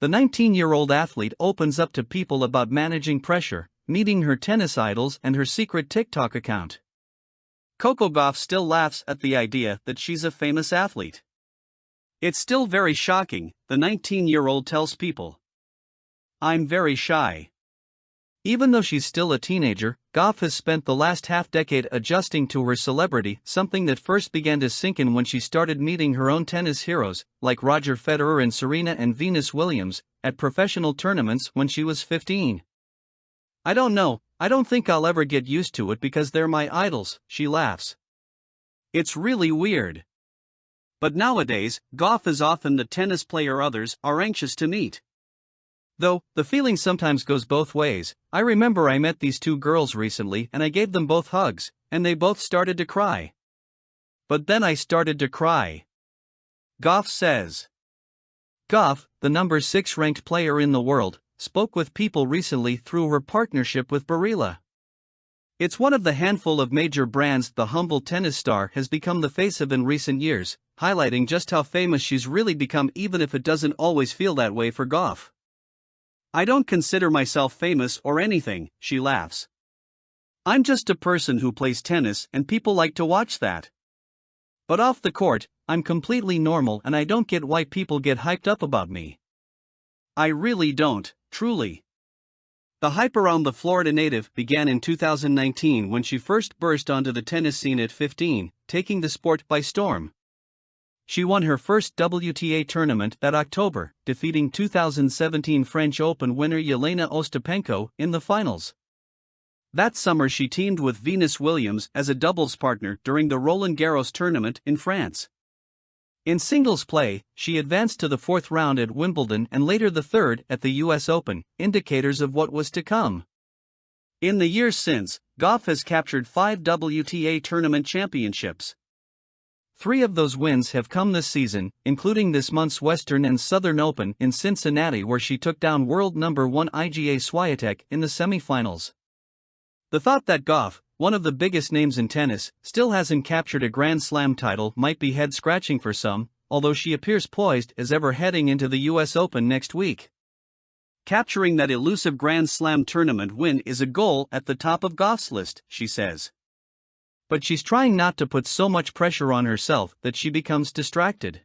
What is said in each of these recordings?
The 19-year-old athlete opens up to people about managing pressure, meeting her tennis idols and her secret TikTok account. Coco Gauff still laughs at the idea that she's a famous athlete. "It's still very shocking," the 19-year-old tells People. "I'm very shy." Even though she's still a teenager, Gauff has spent the last half-decade adjusting to her celebrity, something that first began to sink in when she started meeting her own tennis heroes, like Roger Federer and Serena and Venus Williams, at professional tournaments when she was 15. "I don't know, I don't think I'll ever get used to it because they're my idols," she laughs. "It's really weird." But nowadays, Gauff is often the tennis player others are anxious to meet. Though, the feeling sometimes goes both ways. "I remember I met these two girls recently and I gave them both hugs, and they both started to cry. But then I started to cry," Gauff says. Gauff, the number 6 ranked player in the world, spoke with People recently through her partnership with Barilla. It's one of the handful of major brands the humble tennis star has become the face of in recent years, highlighting just how famous she's really become, even if it doesn't always feel that way for Gauff. "I don't consider myself famous or anything," she laughs. "I'm just a person who plays tennis and people like to watch that. But off the court, I'm completely normal and I don't get why people get hyped up about me. I really don't, truly." The hype around the Florida native began in 2019 when she first burst onto the tennis scene at 15, taking the sport by storm. She won her first WTA tournament that October, defeating 2017 French Open winner Yelena Ostapenko in the finals. That summer she teamed with Venus Williams as a doubles partner during the Roland Garros tournament in France. In singles play, she advanced to the 4th round at Wimbledon and later the 3rd at the US Open, indicators of what was to come. In the years since, Gauff has captured 5 WTA tournament championships. 3 of those wins have come this season, including this month's Western and Southern Open in Cincinnati, where she took down world number 1 Iga Swiatek in the semifinals. The thought that Gauff, one of the biggest names in tennis, still hasn't captured a Grand Slam title might be head-scratching for some, although she appears poised as ever heading into the US Open next week. "Capturing that elusive Grand Slam tournament win is a goal at the top of Gauff's list," she says. But she's trying not to put so much pressure on herself that she becomes distracted.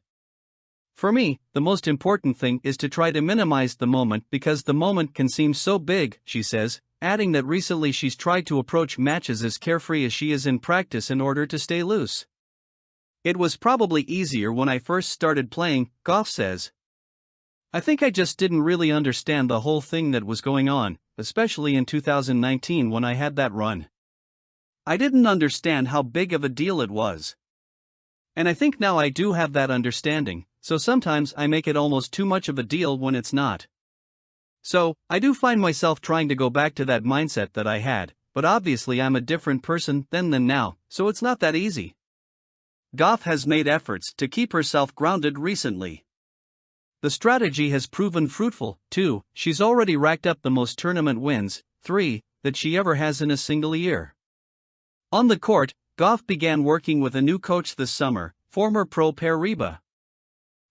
"For me, the most important thing is to try to minimize the moment because the moment can seem so big," she says, adding that recently she's tried to approach matches as carefree as she is in practice in order to stay loose. "It was probably easier when I first started playing," Gauff says. "I think I just didn't really understand the whole thing that was going on, especially in 2019 when I had that run. I didn't understand how big of a deal it was. And I think now I do have that understanding, so sometimes I make it almost too much of a deal when it's not. So, I do find myself trying to go back to that mindset that I had, but obviously I'm a different person then than now, so it's not that easy." Gauff has made efforts to keep herself grounded recently. The strategy has proven fruitful, too. She's already racked up the most tournament wins, 3, that she ever has in a single year. On the court, Gauff began working with a new coach this summer, former pro pair Reba.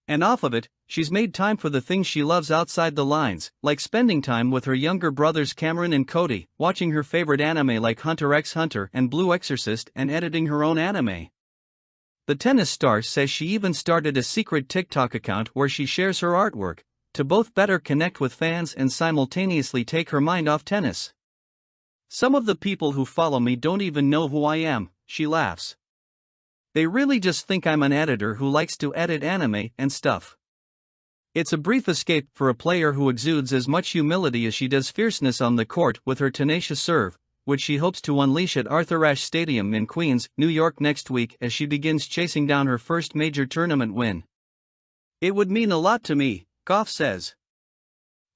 And off of it, she's made time for the things she loves outside the lines, like spending time with her younger brothers Cameron and Cody, watching her favorite anime like Hunter x Hunter and Blue Exorcist, and editing her own anime. The tennis star says she even started a secret TikTok account where she shares her artwork, to both better connect with fans and simultaneously take her mind off tennis. "Some of the people who follow me don't even know who I am," she laughs. "They really just think I'm an editor who likes to edit anime and stuff." It's a brief escape for a player who exudes as much humility as she does fierceness on the court with her tenacious serve, which she hopes to unleash at Arthur Ashe Stadium in Queens, New York next week as she begins chasing down her first major tournament win. "It would mean a lot to me," Gauff says.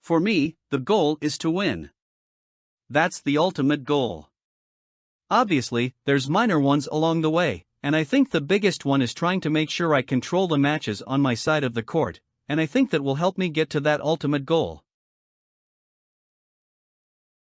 "For me, the goal is to win. That's the ultimate goal. Obviously, there's minor ones along the way, and I think the biggest one is trying to make sure I control the matches on my side of the court, and I think that will help me get to that ultimate goal."